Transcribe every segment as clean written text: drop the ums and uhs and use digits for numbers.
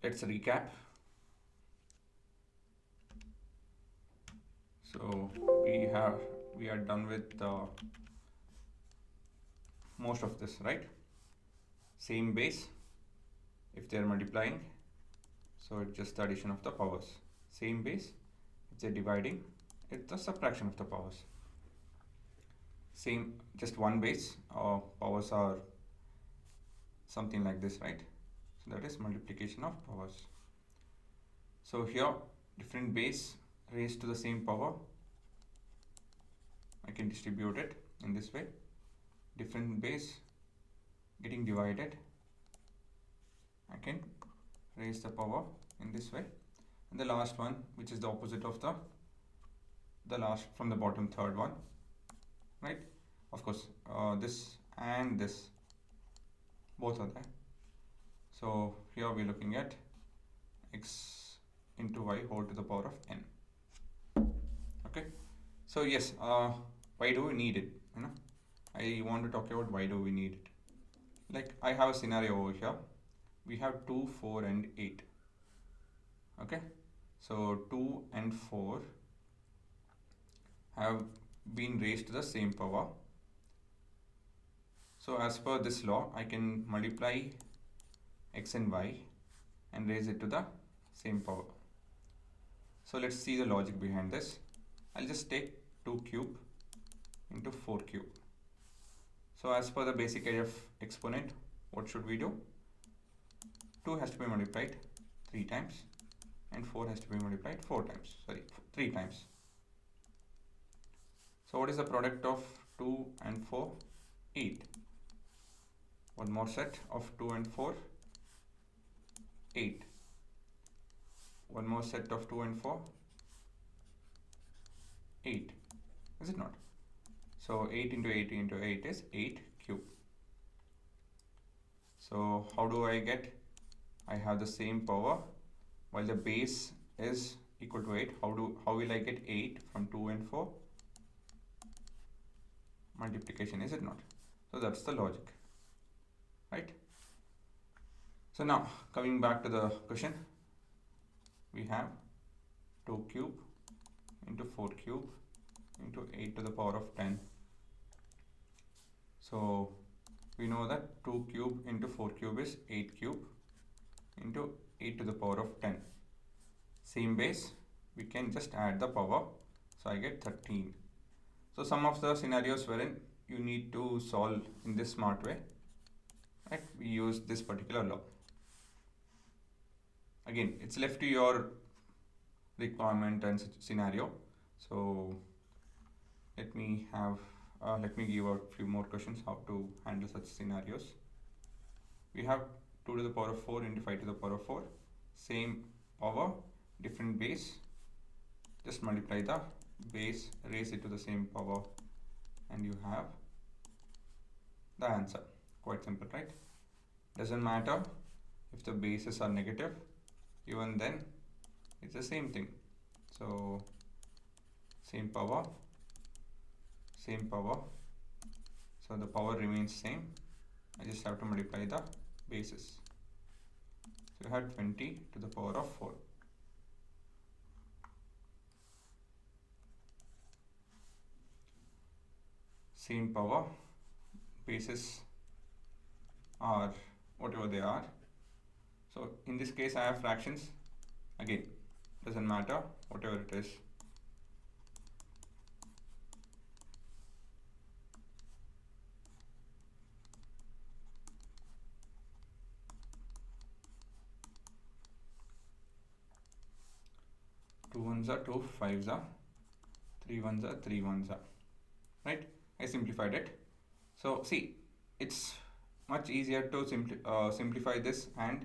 let's recap. So we are done with most of this, right? Same base if they are multiplying, so it's just the addition of the powers. Same base if they're dividing, it's the subtraction of the powers. Same, just one base, powers are something like this, right? So that is multiplication of powers. So here different base raised to the same power, I can distribute it in this way. Different base getting divided, I can raise the power in this way. And the last one, which is the opposite of the last from the bottom, third one, right? Of course, this and this both are there. So here we're looking at x into y whole to the power of n. Okay, so yes, why do we need it? I want to talk about why do we need it. Like, I have a scenario over here. We have 2, 4 and 8. Okay, so 2 and 4 have been raised to the same power. So as per this law, I can multiply x and y and raise it to the same power. So let's see the logic behind this. I'll just take 2 cube into 4 cube. So as per the basic idea of exponent, what should we do? 2 has to be multiplied 3 times and 4 has to be multiplied 3 times. So what is the product of 2 and 4? 8. One more set of 2 and 4, 8. One more set of 2 and 4, 8. Is it not? So 8 into 8 into 8 is 8 cube. So how do I get? I have the same power while the base is equal to 8. How will I get 8 from 2 and 4? Multiplication, is it not? So that's the logic, right? So now coming back to the question, we have 2 cube into 4 cube into 8 to the power of 10. So we know that 2 cube into 4 cube is 8 cube into 8 to the power of 10. Same base, we can just add the power, so I get 13. So some of the scenarios wherein you need to solve in this smart way, right? We use this particular law. Again, it's left to your requirement and scenario. So let me give a few more questions how to handle such scenarios. We have 2 to the power of 4 into 5 to the power of 4. Same power, different base. Just multiply the base, raise it to the same power, and you have the answer. Quite simple, right? Doesn't matter if the bases are negative, even then it's the same thing. So same power, so the power remains same. I just have to multiply the bases. So you have 20 to the power of 4. Same power, bases are whatever they are. So in this case I have fractions. Again, doesn't matter, whatever it is. Two ones are 2, 5s are 3 ones are 3 ones are, right? I simplified it. So see, it's much easier to simplify this and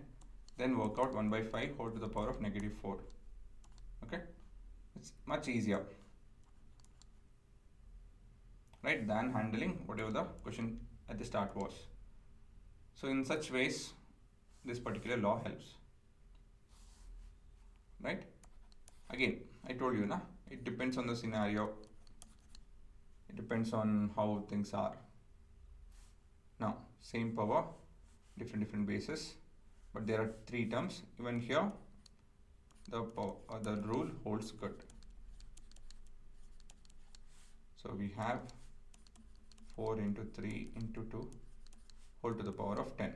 then work out 1 by 5 whole to the power of negative 4. Okay, it's much easier, right, than handling whatever the question at the start was. So in such ways this particular law helps, right? Again, I told you, it depends on the scenario, it depends on how things are. Now same power, different bases, but there are 3 terms. Even here the rule holds good. So we have 4 into 3 into 2 whole to the power of 10.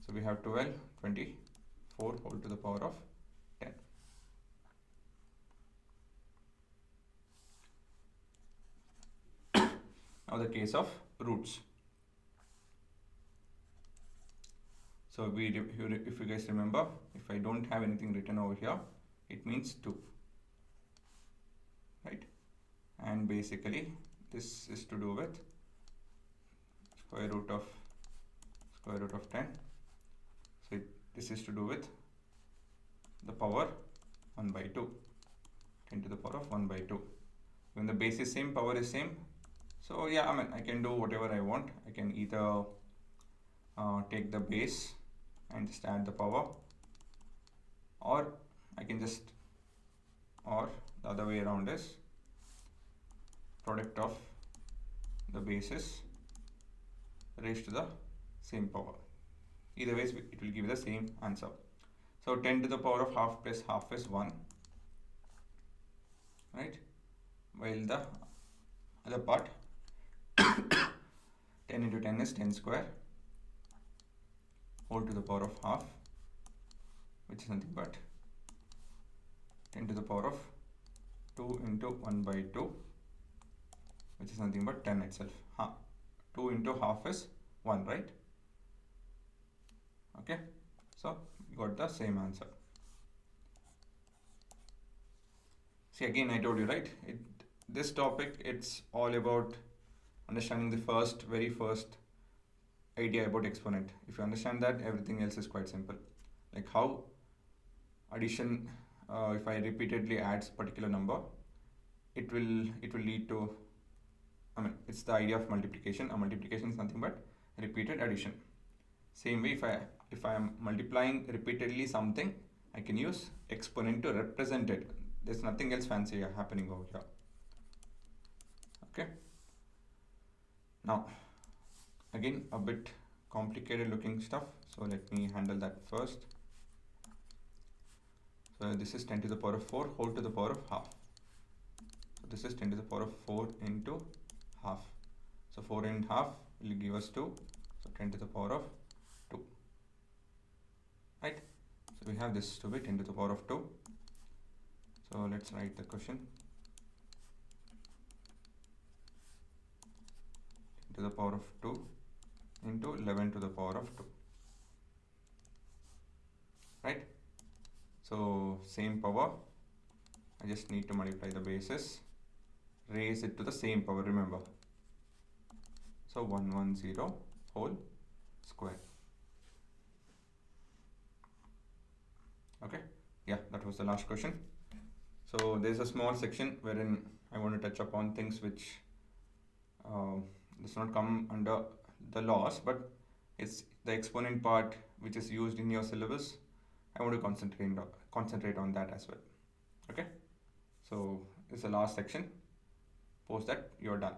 So we have 12, 24 whole to the power of 10. Now the case of roots. So if you guys remember, if I don't have anything written over here, it means 2, right? And basically this is to do with square root of 10. So this is to do with the power 1 by 2, 10 to the power of 1 by 2. When the base is same, power is same. So yeah, I mean, I can do whatever I want. I can either take the base and just add the power, or I can just, or the other way around is product of the bases raised to the same power. Either ways it will give the same answer. So 10 to the power of half plus half is 1, right? While the other part 10 into 10 is 10 square whole to the power of half, which is nothing but 10 to the power of 2 into 1 by 2, which is nothing but 10 itself. 2 into half is 1, right? Okay, so we got the same answer. See, again I told you, right, this topic, it's all about understanding the very first idea about exponent. If you understand that, everything else is quite simple. Like how addition, if I repeatedly adds particular number, it will lead to, I mean, it's the idea of multiplication. A multiplication is nothing but repeated addition. Same way, if I am multiplying repeatedly something, I can use exponent to represent it. There's nothing else fancy happening over here. Okay. Now, again, a bit complicated looking stuff. So let me handle that first. So this is 10 to the power of 4 whole to the power of half. So this is 10 to the power of 4 into half. So 4 and half will give us 2. So 10 to the power of 2. Right? So we have this to be 10 to the power of 2. So let's write the question. 10 to the power of 2 into 11 to the power of 2. Right? So same power. I just need to multiply the bases, raise it to the same power, remember. So 110 whole square. Okay, yeah, that was the last question. So there's a small section wherein I want to touch upon things which does not come under the laws, but it's the exponent part which is used in your syllabus. I want to concentrate on that as well. Okay, so it's the last section. Post that, you're done.